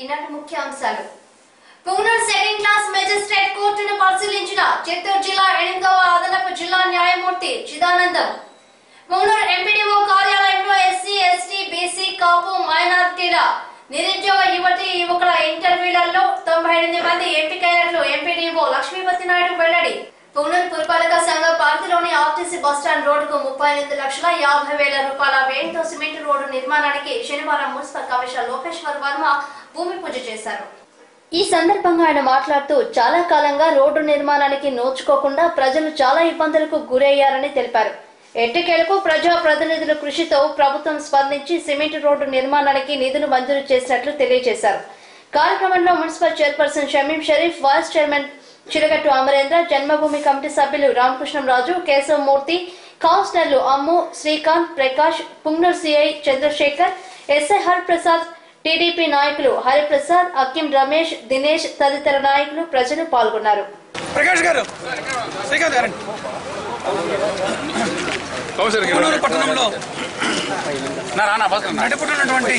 ఈనాటి ముఖ్యాంశాలు. Punganur second class magistrate కోర్టును పరిశీలించిన చిత్తూరు జిల్లా 8వ అదనపు జిల్లా న్యాయమూర్తి చిదానందం. పుంగనూరు ఎంపీడీఓ కార్యాలయంలో ఎస్సీ, ఎస్టీ, బీసీ, కాపు, మైనారిటీల నిరుద్యోగ యువకుల ఇంటర్వ్యూలలో 98 మంది ఎంపికైనట్లు ఎంపీడీఓ లక్ష్మీపతి నాయుడు వెల్లడి. పుంగనూరు పురపాలక సంఘం పరిధిలోని ఆర్టీసీ బస్టాండ్ రోడ్డుకు 38,50,000 రూపాయల వ్యయంతో సిమెంట్ రోడ్డు నిర్మాణానికి శనివారం మున్సిపల్ కమిషనర్ లోకేశ్వర్ వర్మ భూమి పూజ చేశారు. ఈ సందర్భంగా ఆయన మాట్లాడుతూ చాలా కాలంగా రోడ్డు నిర్మాణానికి నోచుకోకుండా ప్రజలు చాలా ఇబ్బందులకు గురయ్యారని తెలిపారు. ఎట్టకేలకు ప్రజా ప్రతినిధుల కృషితో ప్రభుత్వం స్పందించి సిమెంట్ రోడ్డు నిర్మాణానికి నిధులు మంజూరు చేసినట్లు తెలియజేశారు. కార్యక్రమంలో municipal chairperson Shamim Sharif, vice chairman Chilagattu Amarendra, Janmabhoomi committee సభ్యులు రామకృష్ణరాజు, కేశవమూర్తి, కౌన్సిలర్లు Ammu, Srikanth, Prakash, Punganur CI Chandrasekhar, SI Hariprasad, TDP నాయకులు హరిప్రసాద్, అక్కిం రమేష్, దినేష్ తదితర నాయకులు ప్రజలు పాల్గొన్నారు. పుంగనూరు పట్టణంలో నడుపుతున్నటువంటి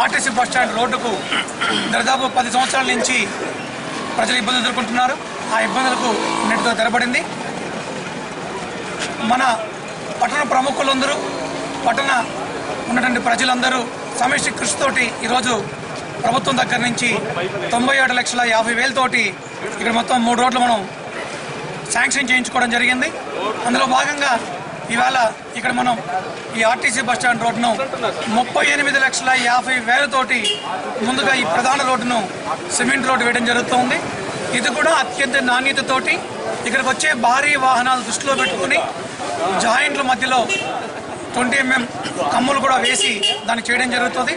ఆర్టీసీ బస్టాండ్ రోడ్డుకు దాదాపు 10 సంవత్సరాల నుంచి ప్రజలు ఇబ్బందులు ఎదుర్కొంటున్నారు. ఆ ఇబ్బందులకు నేటితో తెరబడింది. మన పట్టణ ప్రముఖులందరూ, పట్టణ ఉన్నటువంటి ప్రజలందరూ సమిష్టి కృషితోటి ఈరోజు ప్రభుత్వం దగ్గర నుంచి 97,50,000 తోటి ఇక్కడ మొత్తం 3 రోడ్లు మనం శాంక్షన్ చేయించుకోవడం జరిగింది. అందులో భాగంగా ఇవాళ ఇక్కడ మనం ఈ ఆర్టీసీ బస్టాండ్ రోడ్డును 38,50,000 తోటి ముందుగా ఈ ప్రధాన రోడ్డును సిమెంట్ రోడ్డు వేయడం జరుగుతుంది. ఇది కూడా అత్యంత నాణ్యతతోటి ఇక్కడికి వచ్చే భారీ వాహనాలు దృష్టిలో పెట్టుకుని జాయింట్ల మధ్యలో 20 mm కమ్ములు కూడా వేసి దాన్ని చేయడం జరుగుతుంది.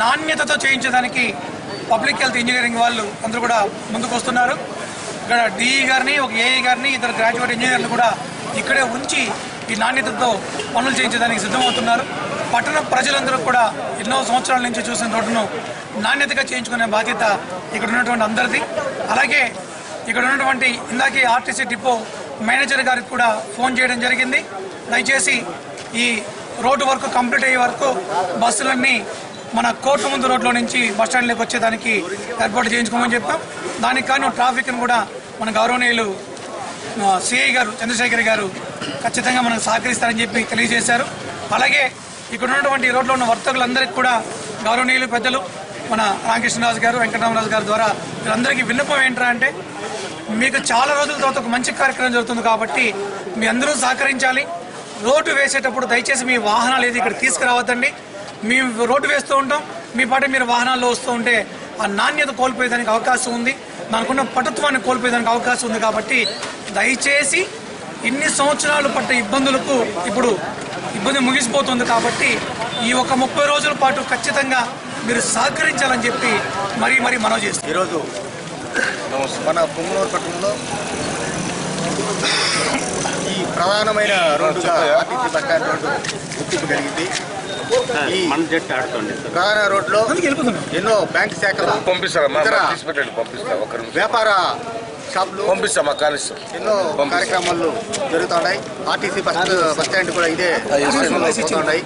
నాణ్యతతో చేయించడానికి పబ్లిక్ హెల్త్ ఇంజనీరింగ్ వాళ్ళు అందరూ కూడా ముందుకు వస్తున్నారు. ఇక్కడ డిఈ గారిని, ఒక ఏఈ గారిని, ఇద్దరు గ్రాడ్యుయేట్ ఇంజనీర్లు కూడా ఇక్కడే ఉంచి ఈ నాణ్యతతో పనులు చేయించడానికి సిద్ధమవుతున్నారు. పట్టణ ప్రజలందరూ కూడా ఎన్నో సంవత్సరాల నుంచి చూసిన రోడ్డును నాణ్యతగా చేయించుకునే బాధ్యత ఇక్కడ ఉన్నటువంటి అందరిది. అలాగే ఇక్కడ ఉన్నటువంటి ఇందాకే ఆర్టీసీ డిపో మేనేజర్ గారికి కూడా ఫోన్ చేయడం జరిగింది. దయచేసి ఈ రోడ్డు వర్క్ కంప్లీట్ అయ్యే వరకు బస్సులన్నీ మన కోర్టు ముందు రోడ్లో నుంచి బస్టాండ్లోకి వచ్చేదానికి ఏర్పాటు చేయించుకోమని చెప్పాం. దానికి కానీ ట్రాఫిక్ను కూడా మన గౌరవనీయులు సిఐ గారు చంద్రశేఖర్ గారు ఖచ్చితంగా మనకు సహకరిస్తారని చెప్పి తెలియజేశారు. అలాగే ఇక్కడ ఉన్నటువంటి రోడ్లో ఉన్న వర్తకులందరికీ కూడా గౌరవనీయులు పెద్దలు మన రామకృష్ణరాజు గారు, వెంకటరామరాజు గారి ద్వారా వీళ్ళందరికీ విన్నపం ఏంటంటే అంటే మీకు చాలా రోజుల తర్వాత ఒక మంచి కార్యక్రమం జరుగుతుంది కాబట్టి మీ అందరూ సహకరించాలి. రోడ్డు వేసేటప్పుడు దయచేసి మీ వాహనాలు ఏది ఇక్కడ తీసుకురావద్దండి. మేము రోడ్డు వేస్తూ ఉంటాం, మీ పాటే మీరు వాహనాల్లో వస్తూ ఉంటే ఆ నాణ్యత కోల్పోయేదానికి అవకాశం ఉంది, దానికున్న పటుత్వాన్ని కోల్పోయేదానికి అవకాశం ఉంది. కాబట్టి దయచేసి ఇన్ని సంవత్సరాలు పట్ట ఇబ్బందులకు ఇప్పుడు ఇబ్బంది ముగిసిపోతుంది. కాబట్టి ఈ ఒక 30 రోజుల పాటు ఖచ్చితంగా మీరు సహకరించాలని చెప్పి మరీ మనవి చేస్తాం. ఈరోజు మన పుంగనూరు పట్టణంలో ఈ ప్రధానమైన రోడ్డుగా ఆర్టీసీ బస్టాండ్ రోడ్డు గుర్తింపు కలిగింది. ఈ ప్రధాన రోడ్లో ఎన్నో బ్యాంక్ శాఖలు, వ్యాపార షాపులు, ఎన్నో కార్యక్రమాలు జరుగుతున్నాయి. ఆర్టీసీ బస్టాండ్ కూడా ఇదే పోతున్నాయి.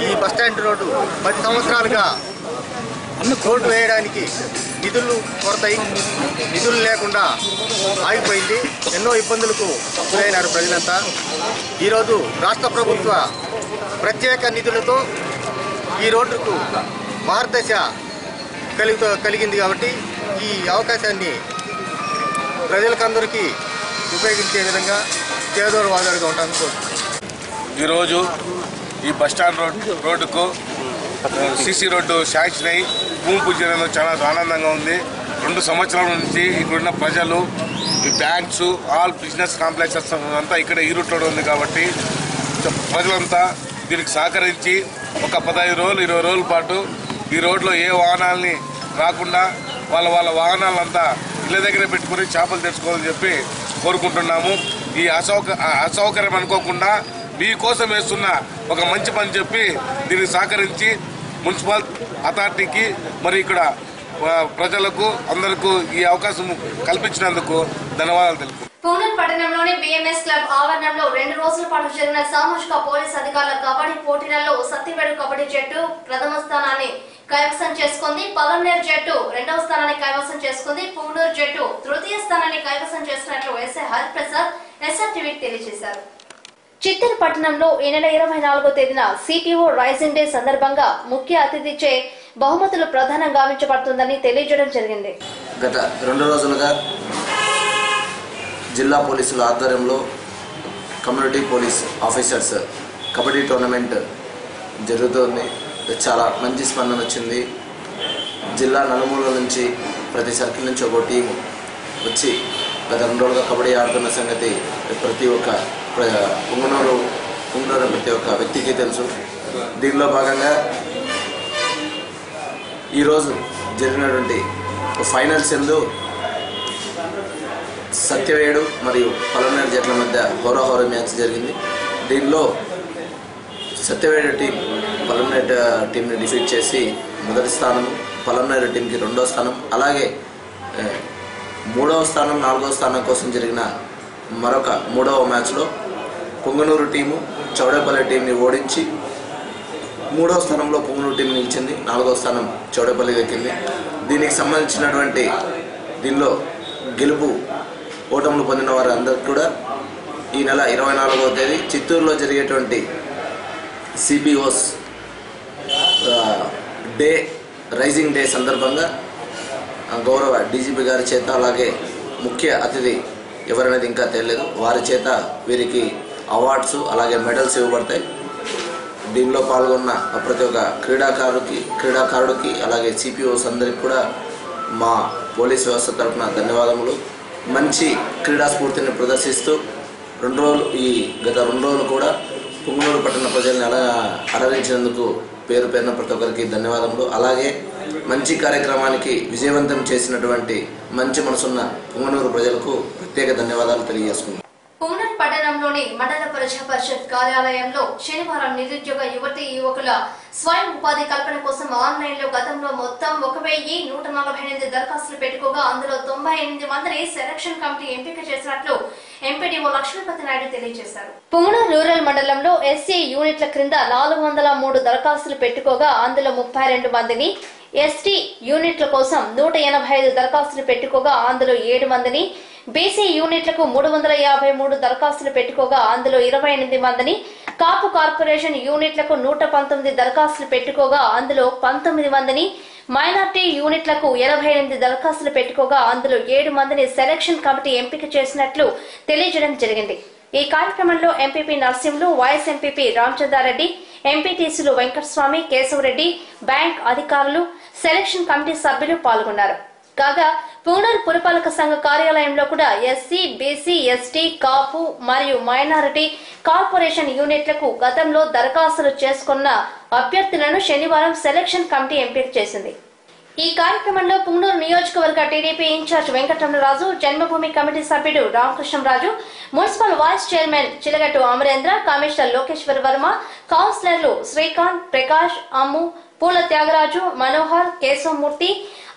ఈ బస్టాండ్ రోడ్డు 10 సంవత్సరాలుగా రోడ్డు వేయడానికి నిధులు కొరతాయి, నిధులు లేకుండా ఆగిపోయింది. ఎన్నో ఇబ్బందులకు గురైనారు ప్రజలంతా. ఈరోజు రాష్ట్ర ప్రభుత్వ ప్రత్యేక నిధులతో ఈ రోడ్డుకు మార్గదశ కలిగింది. కాబట్టి ఈ అవకాశాన్ని ప్రజలకందరికీ ఉపయోగించే విధంగా చేదోడు వాదోడుగా ఉంటాను కోరుతున్నాను. ఈరోజు ఈ బస్టాండ్ రోడ్డుకు సీసీ రోడ్డు శాంక్షన్ అయ్యి భూమి పూజ చేయడం చాలా ఆనందంగా ఉంది. 2 సంవత్సరాల నుంచి ఇక్కడున్న ప్రజలు, ఈ బ్యాంక్స్, ఆల్ బిజినెస్ కాంప్లెక్సెస్ అంతా ఇక్కడ ఈ రూట్లో ఉంది. కాబట్టి ప్రజలంతా దీనికి సహకరించి ఒక 15 రోజులు 20 రోజుల పాటు ఈ రోడ్లో ఏ వాహనాలని రాకుండా వాళ్ళ వాహనాలంతా ఇళ్ళ దగ్గర పెట్టుకుని చేపలు తెచ్చుకోవాలని చెప్పి కోరుకుంటున్నాము. ఈ అసౌకర్యం అనుకోకుండా మీకోసం వేస్తున్న ఒక మంచి పని చెప్పి దీనికి సహకరించి మున్సిపల్ అథారిటీకి మరి ఇక్కడ ప్రజలకు అందరికీ ఈ అవకాశం కల్పించినందుకు ధన్యవాదాలు తెలుపు. పుంగనూరు పట్టణంలోని బిఎంఎస్ క్లబ్ ఆవరణంలో 2 రోజుల పాటు జరిగిన సామాజిక పోలీస్ అధికారుల కబడ్డీ పోటీలలో సత్తివేడు కబడ్డీ జట్టు ప్రథమ స్థానాన్ని కైవసం చేసుకుంది. పలమనేరు జట్టు రెండవ స్థానాన్ని కైవసం చేసుకుంది. పుంగనూరు జట్టు తృతీయ స్థానాన్ని కైవసం చేసినట్లు ఎస్ఐ హరిప్రసాద్ ఎస్ఆర్టీవీకి తెలియజేశారు. చిత్తూరు పట్టణంలో ఈ నెల 24వ తేదీన సిపిఓ రైజింగ్ డే సందర్భంగా ముఖ్య అతిథిచే బహుమతులు ప్రదానం గావించబడుతుందని తెలియజేయడం జరిగింది. గత 2 రోజులుగా జిల్లా పోలీసుల ఆధ్వర్యంలో community police officers kabaddi tournament జరుగుతోంది. చాలా మంచి స్పందన వచ్చింది. జిల్లా నలుమూలల నుంచి ప్రతి సర్కిల్ నుంచి ఒక టీము వచ్చి గత 2 రోజులుగా కబడ్డీ ఆడుతున్న సంగతి ప్రతి ఒక్క పుంగనూరు ప్రతి ఒక్క వ్యక్తికి తెలుసు. దీనిలో భాగంగా ఈరోజు జరిగినటువంటి ఫైనల్స్ ఎందు సత్యవేడు మరియు పలమనేరు జట్ల మధ్య హోరాహోరీ మ్యాచ్ జరిగింది. దీనిలో సత్యవేడు టీం పలమనేరు టీంని డిఫీట్ చేసి మొదటి స్థానం, పలమనేరు టీంకి 2వ స్థానం, అలాగే 3వ స్థానం 4వ స్థానం కోసం జరిగిన మరొక 3వ మ్యాచ్లో పుంగనూరు టీము చౌడేపల్లి టీంని ఓడించి 3వ స్థానంలో పుంగనూరు టీం నిలిచింది. 4వ స్థానం చౌడేపల్లి దక్కింది. దీనికి సంబంధించినటువంటి దీనిలో గెలుపు ఓటములు పొందిన వారందరికీ కూడా ఈ నెల 24వ తేదీ చిత్తూరులో జరిగేటువంటి సిపిఓస్ డే రైజింగ్ డే సందర్భంగా గౌరవ డీజీపీ గారి చేత, అలాగే ముఖ్య అతిథి ఎవరనేది ఇంకా తెలియలేదు, వారి చేత వీరికి అవార్డ్స్ అలాగే మెడల్స్ ఇవ్వబడతాయి. దీనిలో పాల్గొన్న ప్రతి ఒక్క క్రీడాకారుడికి అలాగే సిపిఓస్ అందరికి కూడా మా పోలీస్ వ్యవస్థ తరఫున ధన్యవాదములు. మంచి క్రీడా స్ఫూర్తిని ప్రదర్శిస్తూ గత 2 రోజులు కూడా పుంగనూరు పట్టణ ప్రజల్ని అలరించినందుకు పేరు పేరున ప్రతి ఒక్కరికి ధన్యవాదములు. అలాగే మంచి కార్యక్రమానికి విజయవంతం చేసినటువంటి మంచి మనసున్న పుంగనూరు ప్రజలకు ప్రత్యేక ధన్యవాదాలు తెలియజేసుకున్నాను. పుంగనూరు పట్టణంలోని మండల ప్రజా పరిషత్ కార్యాలయంలో శనివారం నిరుద్యోగ యువకుల స్వయం ఉపాధి కల్పన కోసం ఆన్లైన్లో గతంలో మొత్తం 1148 దరఖాస్తులు పెట్టుకోగా అందులో 98 మందిని సెలక్షన్ కమిటీ ఎంపిక చేసినట్లు ఎంపీడీఓ లక్ష్మీపతి నాయుడు తెలియజేశారు. పుంగనూరు రూరల్ మండలంలో ఎస్సీ యూనిట్ల క్రింద 403 దరఖాస్తులు పెట్టుకోగా అందులో 32 మందిని, ఎస్టీ యూనిట్ల కోసం 185 దరఖాస్తులు పెట్టుకోగా అందులో 7 మందిని, బీసీ యూనిట్లకు 353 దరఖాస్తులు పెట్టుకోగా అందులో 28 మందిని, కాపు కార్పొరేషన్ యూనిట్లకు 119 దరఖాస్తులు పెట్టుకోగా అందులో 19 మందిని, మైనార్టీ యూనిట్లకు 88 దరఖాస్తులు పెట్టుకోగా అందులో 7 మందిని సెలక్షన్ కమిటీ ఎంపిక చేసినట్లు తెలియజేయడం జరిగింది. ఈ కార్యక్రమంలో MPP Narsimhulu, YS MPP Ramachandra Reddy, ఎంపీటీసీలు వెంకటస్వామి, కేశవరెడ్డి, బ్యాంక్ అధికారులు, సెలక్షన్ కమిటీ సభ్యులు పాల్గొన్నారు. కాగా పుంగనూరు పురపాలక సంఘ కార్యాలయంలో కూడా ఎస్సీ, బీసీ, ఎస్టీ, కాపు మరియు మైనారిటీ కార్పొరేషన్ యూనిట్లకు గతంలో దరఖాస్తులు చేసుకున్న అభ్యర్థులను శనివారం సెలక్షన్ కమిటీ ఎంపిక చేసింది. ఈ కార్యక్రమంలో పుంగనూరు నియోజకవర్గ TDP in-charge Venkataramanaraju, Janmabhoomi committee సభ్యుడు Ramakrishnaraju, municipal vice chairman Chilagattu Amarendra, commissioner Lokeswar Varma, కౌన్సిలర్లు శ్రీకాంత్, ప్రకాష్, అమ్ము, పూల త్యాగరాజు, మనోహర్, కేశవమూర్తి,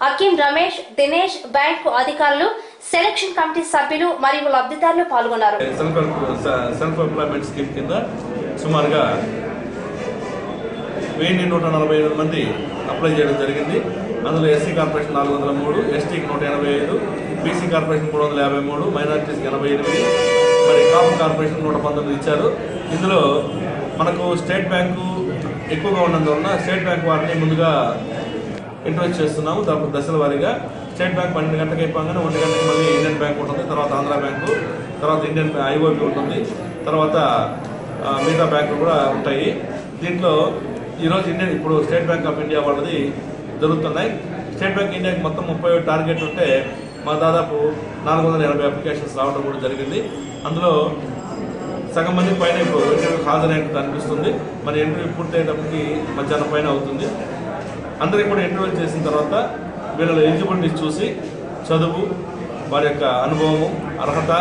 అకీం రమేష్, దినేష్, బ్యాంకు అధికారులు, సెలక్షన్ కమిటీ సభ్యులు మరియు లబ్ధిదారులు పాల్గొన్నారు. సెల్ఫ్ ఎంప్లాయ్మెంట్ స్కీమ్ కింద సుమారుగా 1148 మంది అప్లై చేయడం జరిగింది. అందులో ఎస్సీ కార్పొరేషన్ 403, ఎస్టీకి 185, బీసీ కార్పొరేషన్ 353, మైనారిటీస్కి 88, మరి కాపు కార్పొరేషన్ 119 ఇచ్చారు. ఇందులో మనకు స్టేట్ బ్యాంకు ఎక్కువగా ఉన్నందువలన స్టేట్ బ్యాంక్ వారిని ముందుగా ఇంట్రొడ్యూస్ చేస్తున్నాము. దాని దశల వారీగా స్టేట్ బ్యాంక్ 12 గంటలకు అయిపోగానే 1 గంటకి మళ్ళీ ఇండియన్ బ్యాంక్ ఉంటుంది, తర్వాత ఆంధ్ర బ్యాంకు, తర్వాత ఇండియన్ ఐఓబి ఉంటుంది, తర్వాత మిగతా బ్యాంకులు కూడా ఉంటాయి. దీంట్లో ఈరోజు ఇప్పుడు స్టేట్ బ్యాంక్ ఆఫ్ ఇండియా వాళ్ళది జరుగుతున్నాయి. స్టేట్ బ్యాంక్ ఇండియాకి మొత్తం 30 టార్గెట్ ఉంటే మా దాదాపు 480 అప్లికేషన్స్ రావడం కూడా జరిగింది. అందులో సగం మంది పైన ఇప్పుడు ఇంటర్వ్యూకి హాజరైనట్టు అనిపిస్తుంది. మరి ఇంటర్వ్యూ పూర్తయ్యేటప్పటికి మధ్యాహ్నం పైన అవుతుంది. అందరికీ కూడా ఇంటర్వ్యూ చేసిన తర్వాత వీళ్ళ ఎలిజిబిలిటీస్ చూసి చదువు, వారి యొక్క అనుభవము, అర్హత,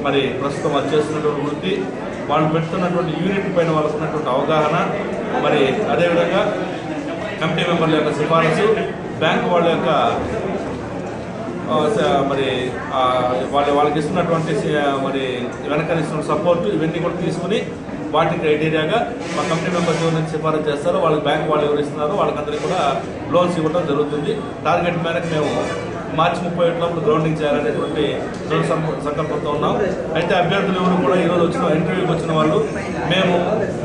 మరి ప్రస్తుతం అది చేస్తున్నటువంటి వృత్తి, వాళ్ళు పెడుతున్నటువంటి యూనిట్ పైన వాళ్ళకు ఉన్నటువంటి అవగాహన, మరి అదేవిధంగా కమిటీ మెంబర్ల యొక్క సిఫారసు, బ్యాంకు వాళ్ళ యొక్క మరి వాళ్ళకి ఇస్తున్నటువంటి మరి వెనకనిస్తున్న సపోర్టు, ఇవన్నీ కూడా తీసుకుని వాటి క్రైటీరియాగా మా కమిటీ మెంబర్స్ ఎవరైనా సిఫారసు చేస్తారో వాళ్ళకి బ్యాంక్ వాళ్ళు ఎవరు ఇస్తున్నారో వాళ్ళకందరికీ కూడా లోన్స్ ఇవ్వడం జరుగుతుంది. టార్గెట్ మేరకు మేము మార్చి 31 గ్రౌండింగ్ చేయాలనేటువంటి సంకల్పంతో ఉన్నాం. అయితే అభ్యర్థులు ఎవరు కూడా ఈరోజు ఇంటర్వ్యూకి వచ్చిన వాళ్ళు మేము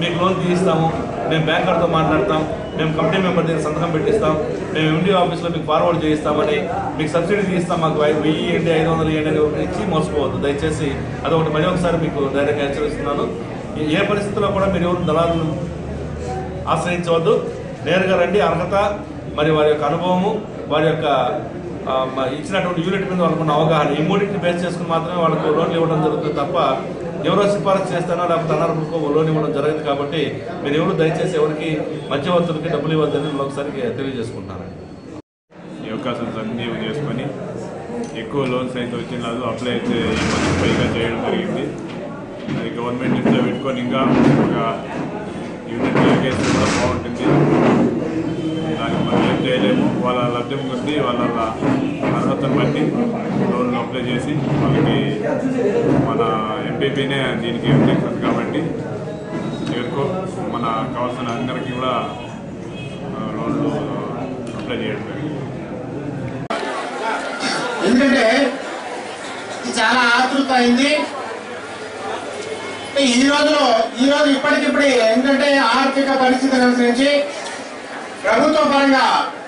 మీకు లోన్ తీయిస్తాము, మేము బ్యాంకర్తో మాట్లాడతాం, మేము కమిటీ మెంబర్ దగ్గర సంతకం పెట్టిస్తాం, మేము ఎండి ఆఫీస్లో మీకు ఫార్వర్డ్ చేయిస్తామని, మీకు సబ్సిడీ తీయిస్తాం, మాకు 1000 ఇవ్వండి 500 ఇవ్వండి అని ఇచ్చి మోసపోవద్దు దయచేసి. అదొకటి మరీ ఒకసారి మీకు ధైర్యంగా హెచ్చరిస్తున్నాను. ఏ పరిస్థితుల్లో కూడా మీరు ఎవరు దళాలను ఆశ్రయించవద్దు. నేరుగా రండి. అర్హత మరి వారి యొక్క అనుభవము, వారి యొక్క ఇచ్చినటువంటి యూనిట్ మీద వాళ్ళకున్న అవగాహన, ఈ మూడింటిని బేస్ చేసుకుని మాత్రమే వాళ్ళకు లోన్లు ఇవ్వడం జరుగుతుంది తప్ప ఎవరో సిఫారసు చేస్తానో లేకపోతే అనారోగ్యంకో లోన్ ఇవ్వడం జరగదు. కాబట్టి మీరు ఎవరు దయచేసి ఎవరికి మధ్యవర్తులకి డబ్బులు ఇవ్వద్దని ఒకసారి తెలియజేసుకుంటున్నాను. ఈ అవకాశం సద్వినియోగం చేసుకొని ఎక్కువ లోన్స్ అయితే వచ్చిన అప్లై అయితే పైగా చేయడం జరిగింది. అది గవర్నమెంట్ ఇంట్లో పెట్టుకొని ఇంకా ఒక యూనిట్ కేసు కూడా బాగుంటుంది. దానికి మనం ఏం చేయలేము. వాళ్ళ లబ్ధం కొద్ది వాళ్ళ అర్హతను బట్టి లోన్లు అప్లై చేసి వాళ్ళకి మన ఎంపీపీనే దీనికి ఉద్దేశించింది కాబట్టి ఎవరికో మన కావాల్సిన అందరికీ కూడా లోన్లు అప్లై చేయడం జరిగింది. ఎందుకంటే చాలా ఆతృత అయింది. ఈరోజు ఇప్పటికిప్పుడే ఎందుకంటే ఆర్థిక పరిస్థితిని అనుసరించి ప్రభుత్వ పరంగా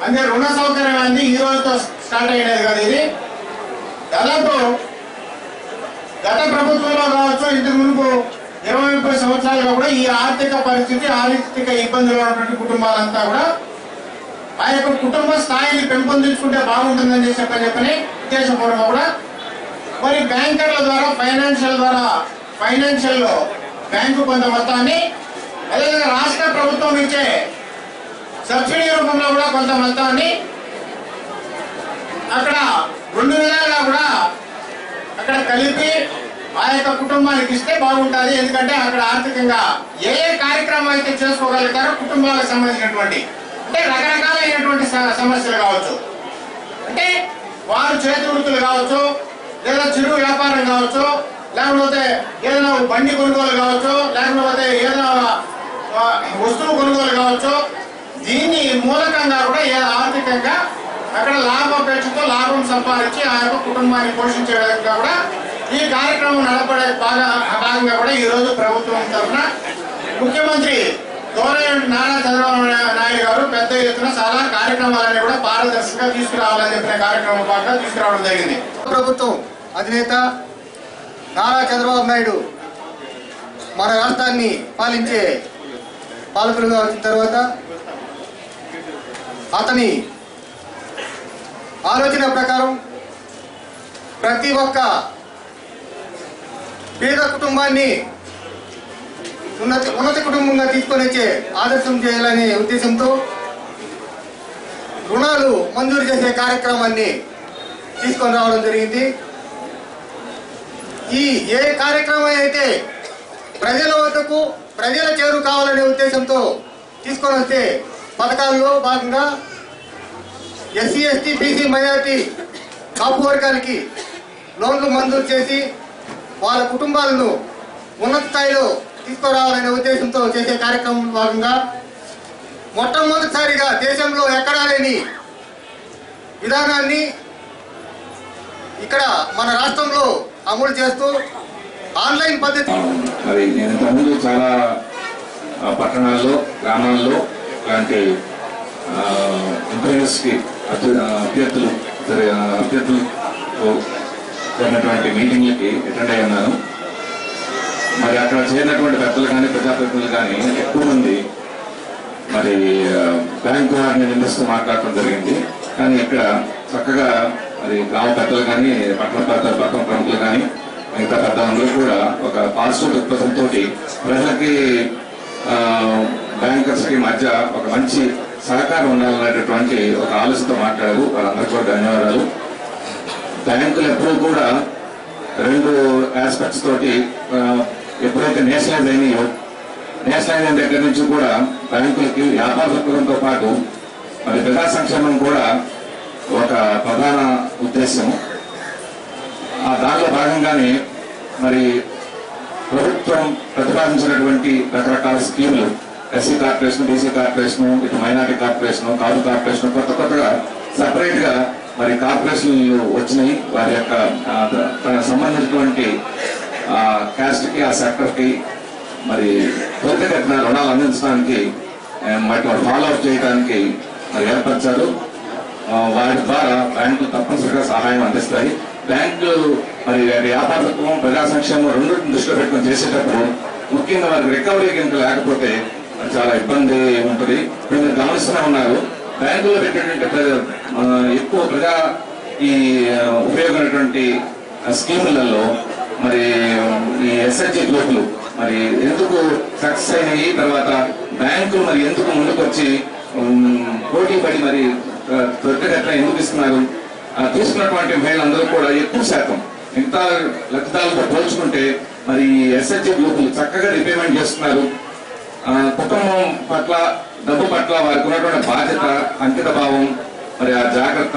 అంటే రుణ సౌకర్యం అనేది ఈ రోజుతో స్టార్ట్ అయినది కదా. ఇది దాదాపు గత ప్రభుత్వంలో కావచ్చు, ఇంతకు మునుపు 20-30 సంవత్సరాలుగా కూడా ఈ ఆర్థిక ఇబ్బందులు ఉన్నటువంటి కుటుంబాలంతా కూడా ఆ యొక్క కుటుంబ స్థాయిని పెంపొందించుకుంటే బాగుంటుందని చెప్పని ఉద్దేశపూర్వకంగా కూడా మరి బ్యాంకర్ల ద్వారా ఫైనాన్షియల్ బ్యాంకు కొంత మొత్తాన్ని, అదేవిధంగా రాష్ట్ర ప్రభుత్వం ఇచ్చే సబ్సిడీ రూపంలో కూడా కొంత మొత్తాన్ని అక్కడ 2 విధాలుగా కూడా అక్కడ కలిపి ఆ యొక్క కుటుంబానికి ఇస్తే బాగుంటుంది. ఎందుకంటే అక్కడ ఆర్థికంగా ఏ కార్యక్రమం అయితే చేసుకోగలుగుతారో కుటుంబాలకు సంబంధించినటువంటి అంటే రకరకాలైనటువంటి సమస్యలు కావచ్చు, అంటే వారు చేతి వృత్తులు కావచ్చు, లేదా చిరు వ్యాపారం కావచ్చు, లేకపోతే ఏదైనా బండి కొనుగోలు కావచ్చు, లేకపోతే ఏదైనా వస్తువు కొనుగోలు కావచ్చు. దీన్ని మూలకంగా కూడా ఆర్థికంగా అక్కడ లాభాపేక్షతో లాభం సంపాదించి ఆ యొక్క కుటుంబాన్ని పోషించే విధంగా కూడా ఈ కార్యక్రమం నడపడే భాగంగా కూడా ఈరోజు ప్రభుత్వం తరఫున ముఖ్యమంత్రి నారా చంద్రబాబు నాయుడు గారు పెద్ద ఎత్తున చాలా కార్యక్రమాలన్నీ కూడా పారదర్శకంగా తీసుకురావాలని చెప్పిన కార్యక్రమం భాగంగా తీసుకురావడం జరిగింది. ప్రభుత్వం అధినేత నారా చంద్రబాబు నాయుడు మన రాష్ట్రాన్ని పాలించే పాలకులుగా వచ్చిన తర్వాత అతని ఆలోచన ప్రకారం ప్రతి ఒక్క పేద కుటుంబాన్ని ఉన్నత కుటుంబంగా తీసుకొని వచ్చే ఆదర్శం చేయాలనే ఉద్దేశంతో రుణాలు మంజూరు చేసే కార్యక్రమాన్ని తీసుకొని రావడం జరిగింది. ఏ కార్యక్రమం అయితే ప్రజల వద్దకు ప్రజల చేరు కావాలనే ఉద్దేశంతో తీసుకొని వస్తే పథకాల్లో భాగంగా ఎస్సీ ఎస్టీ బీసీ మైనారిటీ కాపు వర్గాలకి లోన్లు మంజూరు చేసి వాళ్ళ కుటుంబాలను ఉన్నత స్థాయిలో తీసుకురావాలనే ఉద్దేశంతో చేసే కార్యక్రమం భాగంగా మొట్టమొదటిసారిగా దేశంలో ఎక్కడా లేని విధానాన్ని ఇక్కడ మన రాష్ట్రంలో అమలు చేస్తూ ఆన్లైన్ పద్ధతి. మరి నేను ఇంతకుముందు చాలా పట్టణాల్లో గ్రామాల్లో ఇలాంటి ఇంటర్వ్యూస్కి అభ్యర్థులు జరిగినటువంటి మీటింగ్లకి అటెండ్ అయి ఉన్నాను. మరి అక్కడ చేరినటువంటి పెద్దలు కానీ ప్రజాప్రతినిధులు కానీ ఎక్కువ మంది మరి బ్యాంకు వారిని నిందిస్తూ మాట్లాడటం జరిగింది. కానీ ఇక్కడ చక్కగా మరి గ్రామ పెద్దలు కానీ పట్టణ ప్రముఖులు కానీ మిగతా పెద్దలందరూ కూడా ఒక పాజిటివ్ దృక్పథంతో ప్రజలకి బ్యాంకర్స్కి మధ్య ఒక మంచి సహకారం ఉండాలనేటటువంటి ఒక ఆలోచనతో మాట్లాడారు. వాళ్ళందరికీ కూడా ధన్యవాదాలు. బ్యాంకులు ఎప్పుడూ కూడా 2 ఆస్పెక్ట్స్ తోటి ఎప్పుడైతే నేషనలైజ్ అయినాయో నేషనలైజ్ అయిన దగ్గర నుంచి కూడా బ్యాంకులకి వ్యాపార దృక్పథంతో పాటు మరి ప్రజా సంక్షేమం కూడా ఒక ప్రధాన ఉద్దేశం. దానిలో భాగంగానే మరి ప్రభుత్వం ప్రతిపాదించినటువంటి రకరకాల స్కీములు ఎస్సీ కార్పొరేషన్, బీసీ కార్పొరేషన్, ఇటు మైనార్టీ కార్పొరేషన్, కాపు కార్పొరేషన్ కొత్తగా సపరేట్ గా మరి కార్పొరేషన్లు వచ్చినాయి. వారి యొక్క సంబంధించినటువంటి క్యాస్ట్ కి ఆ సెక్టర్ కి మరి త్వరితగతిన రుణాలు అందించడానికి వాటిని ఫాలో అప్ చేయడానికి మరి ఏర్పరిచారు. వాటి ద్వారా బ్యాంకులు తప్పనిసరిగా సహాయం అందిస్తాయి. బ్యాంకులు మరి వ్యాపారత్వం, ప్రజా సంక్షేమం రెండింటిని దృష్టిలో పెట్టుకుని చేసేటప్పుడు ముఖ్యంగా వారికి రికవరీ కనుక లేకపోతే చాలా ఇబ్బంది ఉంటుంది. ఇప్పుడు మీరు గమనిస్తూనే ఉన్నారు, బ్యాంకులో పెట్టేటువంటి ఎక్కువ ప్రజా ఈ ఉపయోగమైనటువంటి స్కీములలో మరి ఈ ఎస్హెచ్జి గ్రూపులు మరి ఎందుకు సక్సెస్ అయినాయి, తర్వాత బ్యాంకులు మరి ఎందుకు ముందుకు వచ్చి పోటీ పడి మరి త్వరితగతిన ఎందుకు ఇస్తున్నారు, తీసుకున్నటువంటి మహిళలందరూ కూడా ఎక్కువ శాతం మిగతా లక్షాలతో పోల్చుకుంటే మరి ఎస్హెచ్జి గ్రూపులు చక్కగా రిపేమెంట్ చేస్తున్నారు. కుటుంబం పట్ల, డబ్బు పట్ల వారికి ఉన్నటువంటి బాధ్యత, అంకిత భావం, మరి ఆ జాగ్రత్త,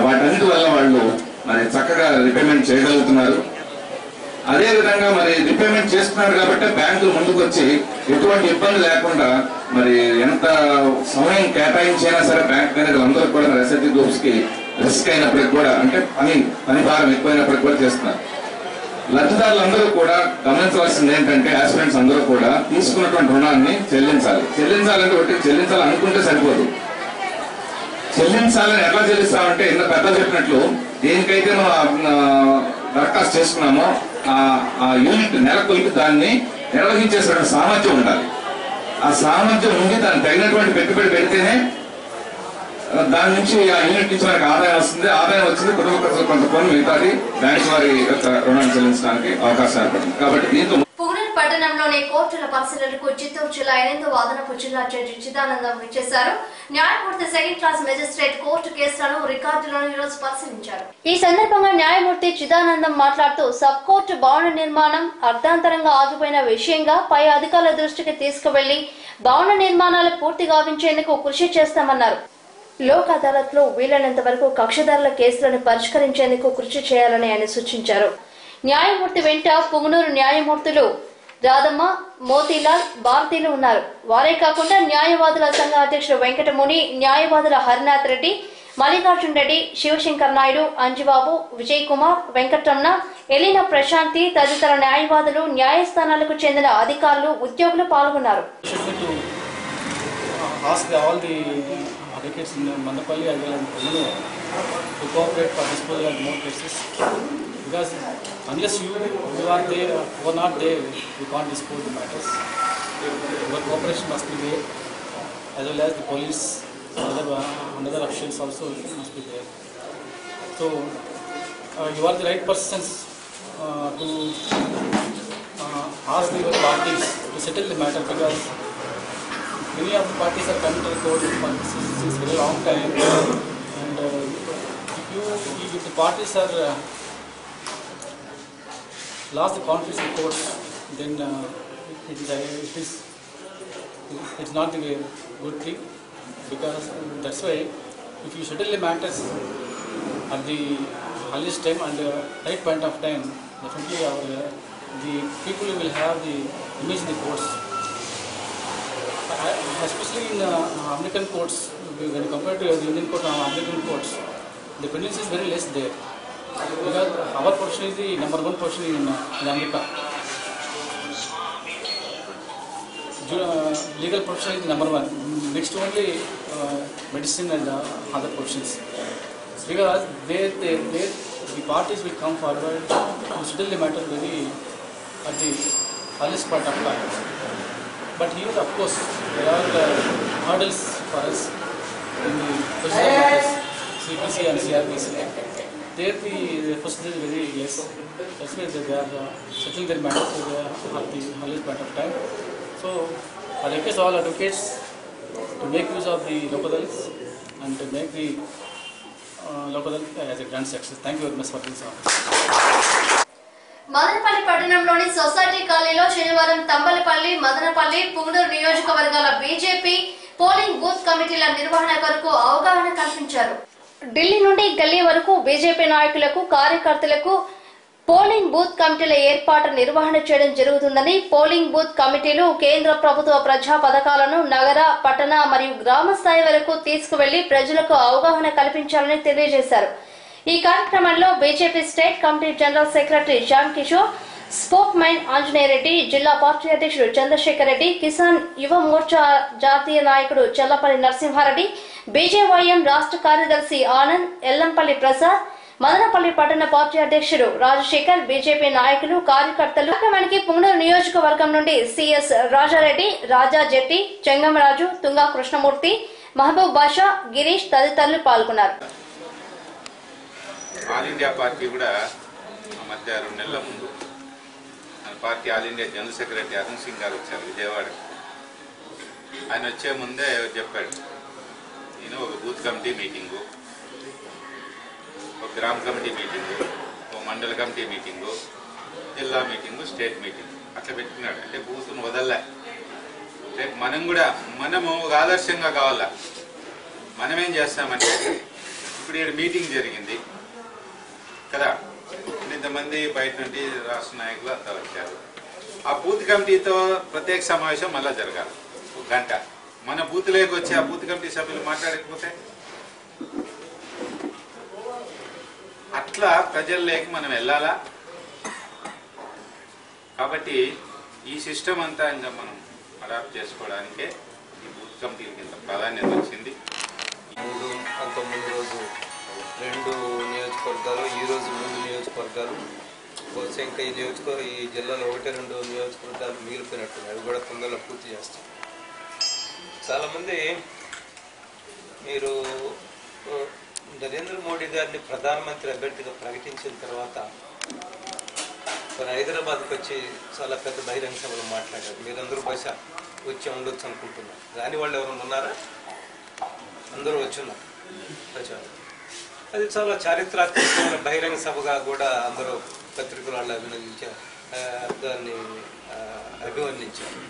వాటన్నిటి వల్ల వాళ్ళు మరి చక్కగా రిపేమెంట్ చేయగలుగుతున్నారు. అదేవిధంగా మరి రిపేమెంట్ చేస్తున్నారు కాబట్టి బ్యాంకులు ముందుకు వచ్చి ఎటువంటి ఇబ్బంది లేకుండా మరి ఎంత సమయం కేటాయించైనా సరే బ్యాంక్ మేనేజర్లు అందరూ కూడా మరి ఎస్హెచ్జి గ్రూప్స్ కి రిస్క్ అయినప్పటికి కూడా, అంటే పని భారం ఎక్కువైనప్పటికి కూడా చేస్తున్నారు. లబ్ధిదారులందరూ కూడా గమనించవలసింది ఏంటంటే ఆస్పిరెంట్స్ అందరూ కూడా తీసుకున్నటువంటి రుణాన్ని చెల్లించాలంటే ఒకటి చెల్లించాలనుకుంటే సరిపోదు. చెల్లించాలని ఎట్లా చెల్లిస్తామంటే ఇంత పెద్దలు చెప్పినట్లు దేనికైతే మనం దరఖాస్తు చేసుకున్నామో ఆ యూనిట్ నెలకొల్పి దాన్ని నిర్వహించే సామర్థ్యం ఉండాలి. ఆ సామర్థ్యం ఉండి దాన్ని తగినటువంటి పెట్టుబడి పెడితేనే దాని నుంచి ఆ యూనిట్ నుంచి మనకు ఆదాయం వస్తుంది. ఆదాయం వచ్చింది కుటుంబ ఖర్చులు కొంత కొన్ని మిగతాది బ్యాంకు వారి యొక్క రుణాన్ని చెల్లించడానికి అవకాశం ఏర్పడుతుంది. కాబట్టి దీంతో పుంగనూరు పట్టణంలోని కోర్టుల పరిశీలనకు చిత్తూరు జిల్లా 8వ అదనపు జిల్లా జడ్జి చిదానందం విచ్చేశారు. న్యాయమూర్తి సెకండ్ క్లాస్ మెజిస్ట్రేట్ కోర్టు కేసులను రికార్డులను ఈ రోజు పరిశీలించారు. ఈ సందర్భంగా న్యాయమూర్తి చిదానందం మాట్లాడుతూ సబ్ కోర్టు భవన నిర్మాణం అర్ధాంతరంగా ఆగిపోయిన విషయంగా పై అధికారుల దృష్టికి తీసుకువెళ్లి భవన నిర్మాణాలు పూర్తి గావించేందుకు కృషి చేస్తామన్నారు. లోక్ అదాలత్ లో వీలైనంత వరకు కక్షదారుల కేసులను పరిష్కరించేందుకు కృషి చేయాలని ఆయన సూచించారు. న్యాయమూర్తి వెంట పుంగనూరు న్యాయమూర్తులు రాధమ్మ, మోతీలాల్, భారతీలు ఉన్నారు. వారే కాకుండా న్యాయవాదుల సంఘ అధ్యక్షుడు వెంకటముని, న్యాయవాదుల హరినాథ్ రెడ్డి, మల్లికార్జున్ రెడ్డి, శివశంకర్ నాయుడు, అంజిబాబు, విజయ్ కుమార్, వెంకటరమణ, ఎలినా ప్రశాంతి తదితర న్యాయవాదులు, న్యాయస్థానాలకు చెందిన అధికారులు, ఉద్యోగులు పాల్గొన్నారు. Advocates in Mandapalli as well as Punnuru to cooperate for disposal of more cases, because unless you are there or not there, you can't dispose the matters. Your cooperation must be there, as well as the police, another officials also must be there. So you are the right persons to ask the parties to settle the matter, because many of the parties are coming to the court since very long time, and if the parties are lost the confidence in courts, then it's not a good thing, because that's why if you settle the matters at the earliest time and right point of time, definitely the people will have the image in the courts. Especially in American courts, when compared to the Indian court and American courts, the penalty is very less there, because our portion is the number one portion in America. Legal portion is the number one, next to only medicine and other portions, because the parties will come forward to settle the matter very at the earliest point of time. But here, of course, there are hurdles for us in the procedure matters, CPC and CRPC. There the procedure is very less. That's why they are settling their matters at the earliest point of time. So I request all advocates to make use of the Lok Adalat and to make the Lok Adalat as a grand success. Thank you very much for this. Madanapalle పట్టణంలోని society కాలనీలో శనివారం తంబలపల్లి, మదనపల్లి, పుంగనూరు నియోజకవర్గాల BJP polling booth కమిటీల నిర్వహణ కొరకు అవగాహన కల్పించారు. ఢిల్లీ నుండి గల్లీ వరకు బీజేపీ నాయకులకు, కార్యకర్తలకు పోలింగ్ బూత్ కమిటీల ఏర్పాటు నిర్వహణ చేయడం జరుగుతుందని పోలింగ్ బూత్ కమిటీలు కేంద్ర ప్రభుత్వ ప్రజా పథకాలను నగర, పట్టణ మరియు గ్రామ స్థాయి వరకు తీసుకువెళ్లి ప్రజలకు అవగాహన కల్పించాలని తెలియజేశారు. ఈ కార్యక్రమంలో BJP state committee general secretary John Kishore, spoke mine Anjaneya Reddy, జిల్లా పార్టీ అధ్యక్షుడు చంద్రశేఖర్ రెడ్డి, కిసాన్ యువ మోర్చా జాతీయ నాయకుడు చల్లపల్లి నరసింహారెడ్డి, బీజేవైఎం రాష్ట్ర కార్యదర్శి ఆనంద్, ఎల్లంపల్లి ప్రసాద్, మదనపల్లి పట్టణ పార్టీ అధ్యక్షుడు రాజశేఖర్, బీజేపీ నాయకులు, కార్యకర్తలు కార్యక్రమానికి పుంగనూరు నియోజకవర్గం నుండి సిఎస్ రాజారెడ్డి, రాజా జెట్టి, చెంగమరాజు, తుంగా కృష్ణమూర్తి, మహబూబ్ బాషా, గిరీష్ తదితరులు పాల్గొన్నారు. ఆల్ ఇండియా పార్టీ కూడా మధ్య 2 నెలల ముందు party all India general secretary Arun Singh గారు వచ్చారు విజయవాడకి. ఆయన వచ్చే ముందే చెప్పాడు, నేను ఒక బూత్ కమిటీ మీటింగు, ఒక గ్రామ కమిటీ మీటింగు, ఒక మండల కమిటీ మీటింగు, జిల్లా మీటింగు, స్టేట్ మీటింగ్ అట్లా పెట్టుకున్నాడు. అంటే బూత్ను వదల్లా. రేపు మనము ఒక ఆదర్శంగా కావాలా. మనమేం చేస్తామంటే ఇప్పుడు ఇక్కడ మీటింగ్ జరిగింది కదా, ఇంతమంది బయట నుండి రాష్ట్ర నాయకులు అంతా వచ్చారు. ఆ బూత్ కమిటీతో ప్రత్యేక సమావేశం మళ్ళా జరగాలి 1 గంట. మన బూత్లోకి వచ్చి ఆ బూత్ కమిటీ సభ్యులు మాట్లాడకపోతే అట్లా ప్రజల్లోకి మనం వెళ్ళాలా. కాబట్టి ఈ సిస్టమ్ అంతా ఇంకా మనం అడాప్ట్ చేసుకోవడానికే ఈ బూత్ కమిటీలకి ఇంత ప్రాధాన్యత వచ్చింది. 19 రోజు 2 నియోజకవర్గాలు, ఈ రోజు 3 నియోజకవర్గాలు, బహుశా ఇంకా ఈ జిల్లాలో 1-2 నియోజకవర్గాలు మిగిలిపోయినట్టున్నాయి. అవి కూడా తొందరలో పూర్తి చేస్తాం. చాలామంది మీరు నరేంద్ర మోడీ గారిని ప్రధానమంత్రి అభ్యర్థిగా ప్రకటించిన తర్వాత హైదరాబాద్కి వచ్చి చాలా పెద్ద బహిరంగ సభలో మాట్లాడారు. మీరందరూ బహుశా వచ్చి ఉండొచ్చు అనుకుంటున్నారు. రాని వాళ్ళు ఎవరైనా ఉన్నారా? అందరూ వచ్చున్నారు. అది చాలా చారిత్రాత్మకమైన బహిరంగ సభగా కూడా అందరూ పత్రికలు వాళ్ళు దాన్ని అభివర్ణించారు.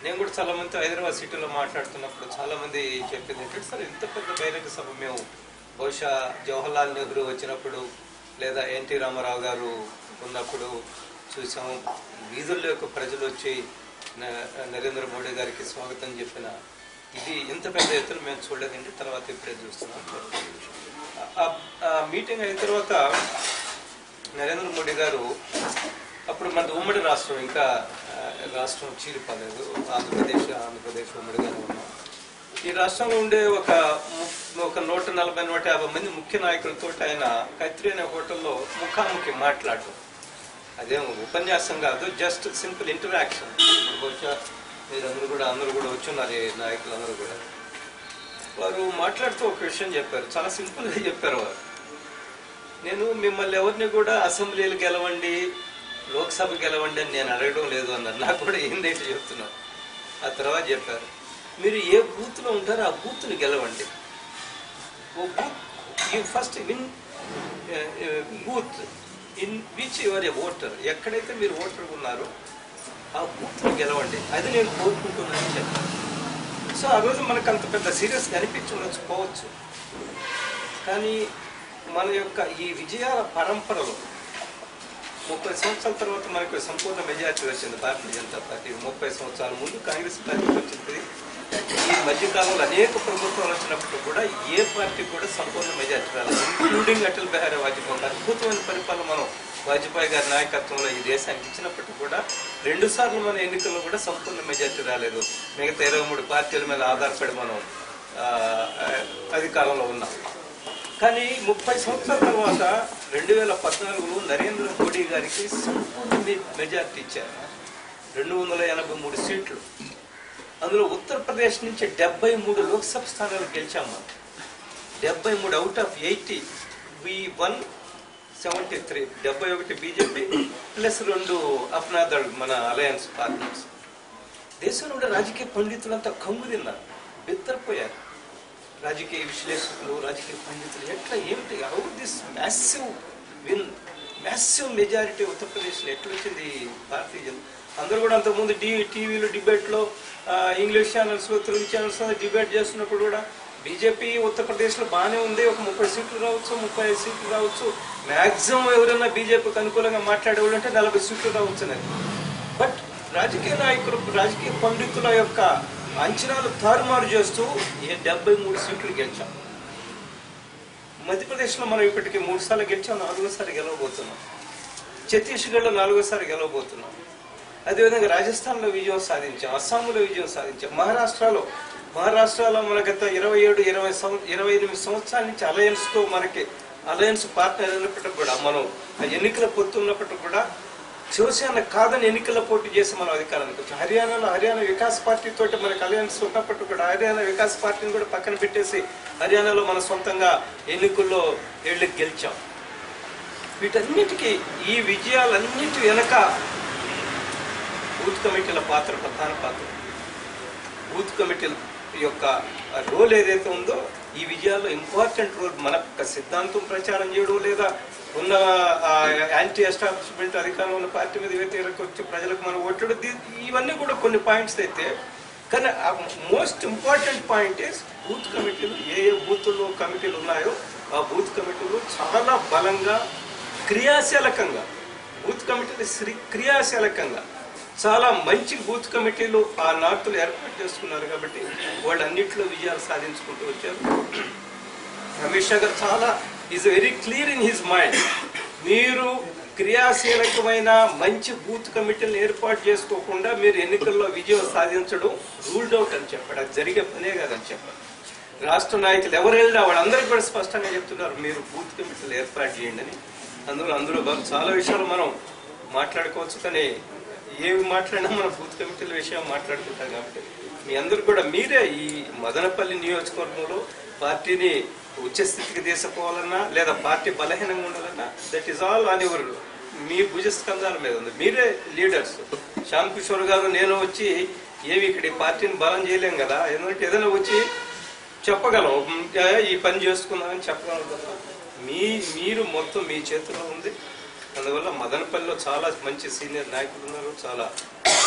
నేను కూడా చాలామంది హైదరాబాద్ సిటీలో మాట్లాడుతున్నప్పుడు చాలామంది చెప్పింది ఏంటంటే, సార్ ఇంత పెద్ద బహిరంగ సభ మేము బహుశా జవహర్లాల్ నెహ్రూ వచ్చినప్పుడు లేదా ఎన్టీ రామారావు గారు ఉన్నప్పుడు చూసాము. వీధుల్లో యొక్క ప్రజలు వచ్చి నరేంద్ర మోడీ గారికి స్వాగతం చెప్పిన ఇది ఇంత పెద్ద ఎత్తున మేము చూడలేదండి. తర్వాత ఇప్పుడే చూస్తున్నాం. ఆ మీటింగ్ అయిన తర్వాత నరేంద్ర మోడీ గారు అప్పుడు మన ఉమ్మడి రాష్ట్రం, ఇంకా రాష్ట్రం చీలిపోలేదు, ఆంధ్రప్రదేశ్ ఉమ్మడిగానే ఉన్నాం. ఈ రాష్ట్రంలో ఉండే ఒక 140-150 మంది ముఖ్య నాయకులతో ఆయన కత్రి అనే హోటల్లో ముఖాముఖి మాట్లాడటం. అదేం ఉపన్యాసం కాదు, జస్ట్ సింపుల్ ఇంటరాక్షన్. బహుశా అందరూ కూడా వచ్చున్నారు, ఈ నాయకులందరూ కూడా. వారు మాట్లాడుతూ ఒక విషయం చెప్పారు, చాలా సింపుల్గా చెప్పారు వారు. నేను మిమ్మల్ని ఎవరిని కూడా అసెంబ్లీలు గెలవండి, లోక్సభ గెలవండి అని నేను అడగడం లేదు అన్నారు. నాకు కూడా ఏంటంటే చెప్తున్నారు. ఆ తర్వాత చెప్పారు, మీరు ఏ బూత్లో ఉంటారో ఆ బూత్ని గెలవండి. ఓ booth you first win booth in which your a voter. ఎక్కడైతే మీరు ఓటర్ ఉన్నారో ఆ బూత్ని గెలవండి, అది నేను కోరుకుంటున్నానని చెప్పాను. సో ఆ రోజు మనకు అంత పెద్ద సీరియస్గా అనిపించవచ్చు. కానీ మన యొక్క ఈ విజయాల పరంపరలో 30 సంవత్సరాల తర్వాత మనకు సంపూర్ణ మెజార్టీ వచ్చింది భారతీయ జనతా పార్టీ. 30 సంవత్సరాల ముందు కాంగ్రెస్ పార్టీ వచ్చింది. ఈ మధ్యకాలంలో అనేక ప్రభుత్వాలు వచ్చినప్పుడు కూడా ఏ పార్టీ కూడా సంపూర్ణ మెజార్టీ రాలేదు, ఇంక్లూడింగ్ అటల్ బిహారీ వాజ్పేయి. ఒక అద్భుతమైన పరిపాలన మనం వాజ్పేయి గారి నాయకత్వంలో ఈ దేశానికి ఇచ్చినప్పటికీ కూడా 2 సార్లు మన ఎన్నికల్లో కూడా సంపూర్ణ మెజార్టీ రాలేదు. మిగతా 23 పార్టీల మీద ఆధారపడి మనం అధికారంలో ఉన్నాం. కానీ 30 సంవత్సరాల తర్వాత 2014లో నరేంద్ర మోడీ గారికి సంపూర్ణ మెజార్టీ ఇచ్చారు, 283 సీట్లు. అందులో ఉత్తరప్రదేశ్ నుంచి 73 లోక్సభ స్థానాలు గెలిచాము. 73 out of 80 V one 73. 71 BJP plus 2 Apna Dal మన అలయన్స్ పార్ట్నర్స్. దేశంలో ఉండే రాజకీయ పండితులంతా కంగు తిన్నారు, బెత్తరిపోయారు. రాజకీయ విశ్లేషకులు, రాజకీయ పండితులు ఎట్లా ఏమిటి హౌ దిస్ మ్యాసివ్ మెజారిటీ ఉత్తరప్రదేశ్లో ఎట్లా వచ్చింది భారతీయ జనతా. అందరూ కూడా అంతకుముందు టీవీలో డిబేట్లో ఇంగ్లీష్ ఛానల్స్లో, తెలుగు ఛానల్స్లో డిబేట్ చేస్తున్నప్పుడు కూడా బీజేపీ ఉత్తరప్రదేశ్లో బాగానే ఉంది, ఒక 30 సీట్లు రావచ్చు, 35 సీట్లు రావచ్చు, మ్యాక్సిమం ఎవరైనా బీజేపీకి అనుకూలంగా మాట్లాడేవాళ్ళు అంటే 40 సీట్లు రావచ్చున్నాయి. బట్ రాజకీయ నాయకులు, రాజకీయ పండితుల యొక్క అంచనాలు తారుమారు చేస్తూ 73 సీట్లు గెలిచాం. మధ్యప్రదేశ్లో మనం ఇప్పటికీ 3 సార్లు గెలిచాం, 4సారి గెలవబోతున్నాం. ఛత్తీస్గఢ్లో 4సారి గెలవబోతున్నాం. అదేవిధంగా రాజస్థాన్లో విజయం సాధించాం, అస్సాంలో విజయం సాధించాం, మహారాష్ట్రలో మన గత 27-28 సంవత్సరాల నుంచి అలయన్స్తో మనకి అలయన్స్ పార్ట్నర్ అయినప్పటికీ కూడా మనం ఎన్నికల పొత్తు ఉన్నప్పటికీ కూడా శివసేన కాదని ఎన్నికల్లో పోటీ చేసి మనం అధికారానికి వచ్చాం. హర్యానా వికాస్ పార్టీ తోటి మనకి అలయన్స్ ఉన్నప్పటికీ కూడా హర్యానా వికాస్ పార్టీని కూడా పక్కన పెట్టేసి హర్యానాలో మన సొంతంగా ఎన్నికల్లో వెళ్ళి గెలిచాం. వీటన్నిటికీ ఈ విజయాలన్నిటి వెనక బూత్ కమిటీల పాత్ర ప్రధాన పాత్ర. బూత్ కమిటీల యొక్క రోల్ ఏదైతే ఉందో ఈ విజయాల్లో ఇంపార్టెంట్ రోల్. మన సిద్ధాంతం ప్రచారం చేయడం లేదా ఉన్న యాంటీ ఎస్టాబ్లిష్మెంట్ అధికారంలో ఉన్న పార్టీ మీద వ్యతిరేకంగా వచ్చి ప్రజలకు మనం ఓట్లు, ఇవన్నీ కూడా కొన్ని పాయింట్స్ అయితే. కానీ most important point is booth కమిటీలు. ఏ బూత్లో కమిటీలు ఉన్నాయో ఆ బూత్ కమిటీలు చాలా బలంగా క్రియాశీలకంగా, బూత్ కమిటీలు క్రియాశీలకంగా చాలా మంచి బూత్ కమిటీలు ఆ నార్త్లు ఏర్పాటు చేసుకున్నారు. కాబట్టి వాళ్ళన్నింటిలో విజయాలు సాధించుకుంటూ వచ్చారు. అమిత్ షా గారు చాలా is very clear in his mind. మీరు క్రియాశీలకమైన మంచి బూత్ కమిటీలను ఏర్పాటు చేసుకోకుండా మీరు ఎన్నికల్లో విజయం సాధించడం రూల్డ్ అవుట్ అని చెప్పాడు. అది జరిగే పనే కాదని చెప్పాడు. రాష్ట్ర నాయకులు ఎవరు వెళ్ళినా వాళ్ళందరికీ కూడా స్పష్టంగా చెప్తున్నారు, మీరు బూత్ కమిటీలు ఏర్పాటు చేయండి అని. అందులో చాలా విషయాలు మనం మాట్లాడుకోవచ్చు, కానీ ఏవి మాట్లాడినా మన బూత్ కమిటీల విషయం మాట్లాడుకుంటాం. కాబట్టి మీ అందరూ కూడా మీరే ఈ మదనపల్లి నియోజకవర్గంలో పార్టీని ఉచ్చస్థితికి తీసుకుపోవాలన్నా లేదా పార్టీ బలహీనంగా ఉండాలన్నా that is all on your, మీ భుజస్కంధాల మీద ఉంది. మీరే లీడర్స్. శ్యామ్ కిషోర్ గారు నేను వచ్చి ఏమి ఇక్కడ పార్టీని బలం చేయలేం కదా, ఎందుకంటే ఏదైనా వచ్చి చెప్పగలం ఈ పని చేసుకున్నామని చెప్పగలం కదా. మీరు మొత్తం మీ చేతిలో ఉంది. అందువల్ల మదనపల్లిలో చాలా మంచి సీనియర్ నాయకులు ఉన్నారు, చాలా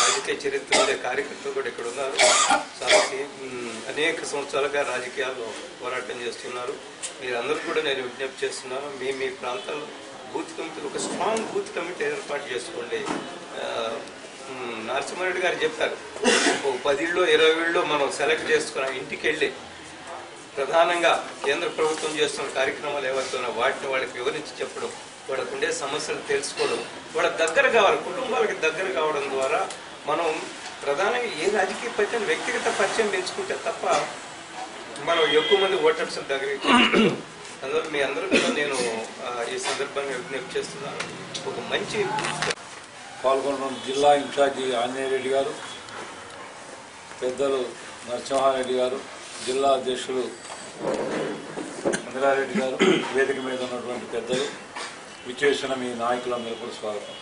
రాజకీయ చరిత్ర ఉండే కార్యకర్తలు కూడా ఇక్కడ ఉన్నారు. చాలా అనేక సంవత్సరాలుగా రాజకీయాల్లో పోరాటం చేస్తున్నారు. మీరందరూ కూడా నేను విజ్ఞప్తి చేస్తున్నాను, మీ ప్రాంతాల్లో బూత్ కమిటీలు ఒక స్ట్రాంగ్ బూత్ కమిటీ ఏర్పాటు చేసుకోండి. నరసింహారెడ్డి గారు చెప్పారు, 10 ఇళ్ళు 20 ఇళ్ళు మనం సెలెక్ట్ చేసుకున్నాం. ఇంటికి వెళ్ళి ప్రధానంగా కేంద్ర ప్రభుత్వం చేస్తున్న కార్యక్రమాలు ఏవైతున్నాయో వాటిని వాళ్ళకి వివరించి చెప్పడం, వాళ్ళకు ఉండే సమస్యలు తెలుసుకోవడం, వాళ్ళకి దగ్గర కావాలి, కుటుంబాలకి దగ్గర కావడం ద్వారా మనం ప్రధానంగా ఏ రాజకీయ పరిచయం వ్యక్తిగత పరిచయం పెంచుకుంటే తప్ప మనం ఎక్కువ మంది ఓటర్స్ దగ్గరికి. అందువల్ల మీ అందరూ కూడా నేను ఈ సందర్భంగా విజ్ఞప్తి చేస్తున్నాను, ఒక మంచి పాల్గొన్న జిల్లా ఇన్ఛార్జి ఆంజనేయరెడ్డి గారు, పెద్దలు నరసింహారెడ్డి గారు, జిల్లా అధ్యక్షులు ఇంద్రారెడ్డి గారు, వేదిక మీద ఉన్నటువంటి పెద్దలు, విచ్చేసిన మీ నాయకులందరూ కూడా స్వాగతం.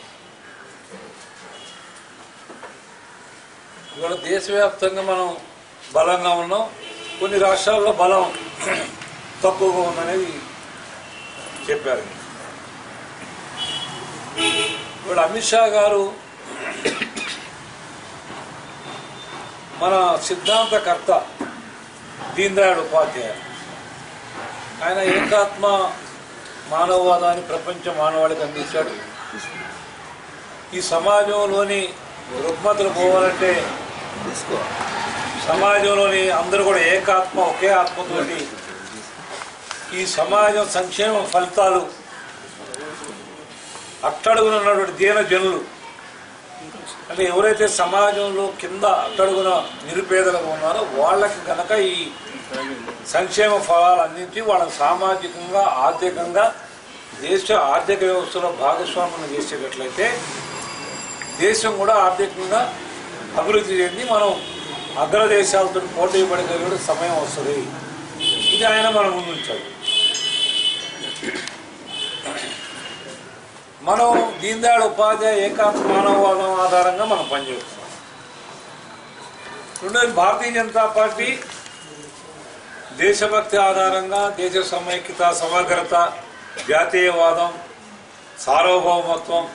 ఇవాళ దేశవ్యాప్తంగా మనం బలంగా ఉన్నాం, కొన్ని రాష్ట్రాల్లో బలం తక్కువగా ఉందనేది చెప్పారు. ఇప్పుడు అమిత్ షా గారు మన సిద్ధాంతకర్త దీన్ దయాళ్ ఉపాధ్యాయ, ఆయన ఏకాత్మ మానవవాదాన్ని ప్రపంచ మానవాళికి అందించాడు. ఈ సమాజంలోని రుగ్మతలు పోవాలంటే సమాజంలోని అందరూ కూడా ఏకాత్మ, ఒకే ఆత్మతోటి ఈ సమాజం సంక్షేమ ఫలితాలు అట్టడుగున ఉన్నటువంటి దీన జనులు, అంటే ఎవరైతే సమాజంలో కింద అట్టడుగున నిరుపేదలుగా ఉన్నారో వాళ్ళకి కనుక ఈ సంక్షేమ ఫలాలు అందించి వాళ్ళని సామాజికంగా ఆర్థికంగా దేశ ఆర్థిక వ్యవస్థలో భాగస్వామ్యం చేసేటట్లయితే దేశం కూడా ఆర్థికంగా అభివృద్ధి చెంది మనం అగ్రదేశాలతో పోటీ పడే సమయం వస్తుంది. ఇది ఆయన మనం ముందుంచాలి. మనం దీన్ దయాళ్ ఉపాధ్యాయ ఏకాత్మ మానవవాదం ఆధారంగా మనం పనిచేస్తున్నాం. రెండోది భారతీయ జనతా పార్టీ దేశభక్తి ఆధారంగా దేశ సమైక్యత, సమగ్రత, జాతీయవాదం, సార్వభౌమత్వం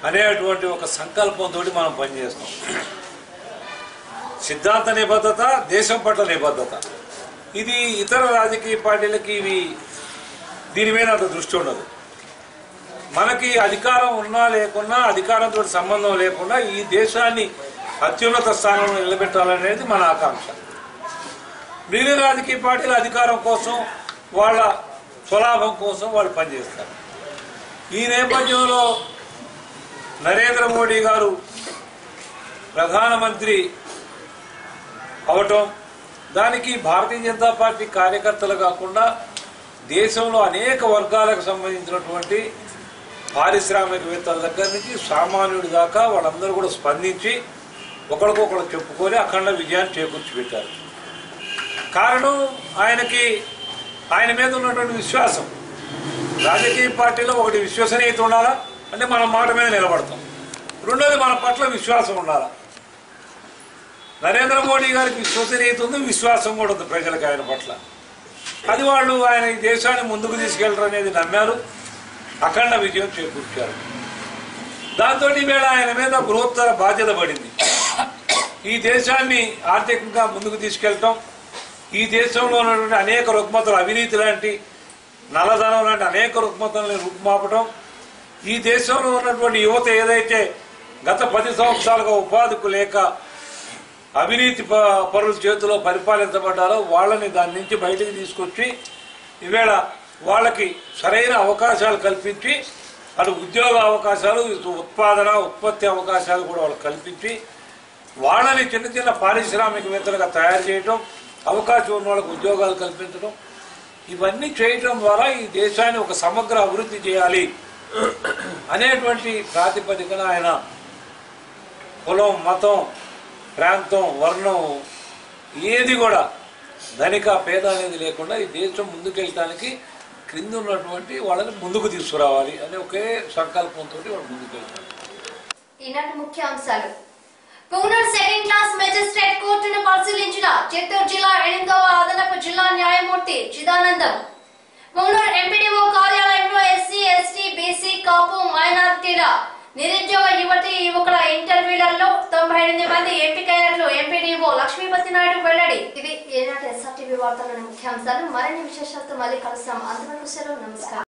అనేటువంటి ఒక సంకల్పంతో మనం పనిచేస్తాం. సిద్ధాంత నిబద్ధత, దేశం పట్ల నిబద్ధత, ఇది ఇతర రాజకీయ పార్టీలకి ఇవి దీని మీద అంత దృష్టి ఉండదు. మనకి అధికారం ఉన్నా లేకున్నా, అధికారంతో సంబంధం లేకుండా ఈ దేశాన్ని అత్యున్నత స్థానంలో నిలబెట్టాలనేది మన ఆకాంక్ష. మిగిలిన రాజకీయ పార్టీల అధికారం కోసం, వాళ్ళ స్వలాభం కోసం వాళ్ళు పనిచేస్తారు. ఈ నేపథ్యంలో నరేంద్ర మోడీ గారు ప్రధానమంత్రి అవటం, దానికి భారతీయ జనతా పార్టీ కార్యకర్తలు కాకుండా దేశంలో అనేక వర్గాలకు సంబంధించినటువంటి పారిశ్రామికవేత్తల దగ్గర నుంచి సామాన్యుడి దాకా వాళ్ళందరూ కూడా స్పందించి ఒకరికొకరు చెప్పుకొని అఖండ విజయాన్ని చేకూర్చిపెట్టారు. కారణం ఆయన మీద ఉన్నటువంటి విశ్వాసం. రాజకీయ పార్టీలో ఒకటి విశ్వసనీయత ఉండాలా, అంటే మనం మాట మీద నిలబడతాం. రెండోది మన పట్ల విశ్వాసం ఉండాలా. నరేంద్ర మోడీ గారికి విశ్వసనీయత ఉంది, విశ్వాసం కూడా ఉంది ప్రజలకు ఆయన పట్ల. అది వాళ్ళు ఆయన ఈ దేశాన్ని ముందుకు తీసుకెళ్లరు అనేది నమ్మారు, అఖండ విజయం చేకూర్చారు. దాంతో ఈవేళ ఆయన మీద బృహత్తర బాధ్యత పడింది. ఈ దేశాన్ని ఆర్థికంగా ముందుకు తీసుకెళ్ళటం, ఈ దేశంలో ఉన్నటువంటి అనేక రుగ్మతలు, అవినీతి లాంటి, నల్లధనం లాంటి అనేక రుగ్మతలను రూపుమాపటం, ఈ దేశంలో ఉన్నటువంటి యువత ఏదైతే గత 10 సంవత్సరాలుగా ఉపాధికి లేక అవినీతి పరుల చేతిలో పరిపాలించబడ్డారో వాళ్ళని దాని నుంచి బయటకు తీసుకొచ్చి ఈవేళ వాళ్ళకి సరైన అవకాశాలు కల్పించి, అటు ఉద్యోగ అవకాశాలు, ఉత్పాదన ఉత్పత్తి అవకాశాలు కూడా వాళ్ళకి కల్పించి వాళ్ళని చిన్న చిన్న పారిశ్రామికవేత్తలుగా తయారు చేయటం, అవకాశం ఉన్న వాళ్ళకి ఉద్యోగాలు కల్పించడం, ఇవన్నీ చేయటం ద్వారా ఈ దేశాన్ని ఒక సమగ్ర అభివృద్ధి చేయాలి అనేటువంటి ప్రాతిపదికన ఆయన కులం, మతం, ప్రాంతం, వర్ణం ఏది కూడా ధనిక పేద అనేది లేకుండా ఈ దేశం ముందుకెళ్ళటానికి క్రింద ఉన్నటువంటి వాళ్ళని ముందుకు తీసుకురావాలి అనే ఒకే సంకల్పంతో వాళ్ళు ముందుకెళ్తారు. ఈనాటి ముఖ్యాంశాలు. పుంగనూరు సెకండ్ క్లాస్ మెజిస్ట్రేట్ కోర్టును పరిశీలించిన చిత్తూరు జిల్లా 8వ అదనపు జిల్లా న్యాయమూర్తి చిదానందం. పుంగనూరు ఎంపీడీఓ కార్యాలయంలో ఎస్సీ, ఎస్టీ, బీసీ, కాపు, మైనారిటీల నిరుద్యోగ యువకుల ఇంటర్వ్యూలలో 98 మంది ఎంపికైనట్లు ఎంపీడీఓ లక్ష్మీపతి నాయుడు వెల్లడి. ఇవి ఈనాటి SRTV వార్తలోని ముఖ్యాంశాలు. మరిన్ని విశేషాలతో మళ్ళీ కలుస్తాం. అంతవరకు సెలవు. నమస్కారం.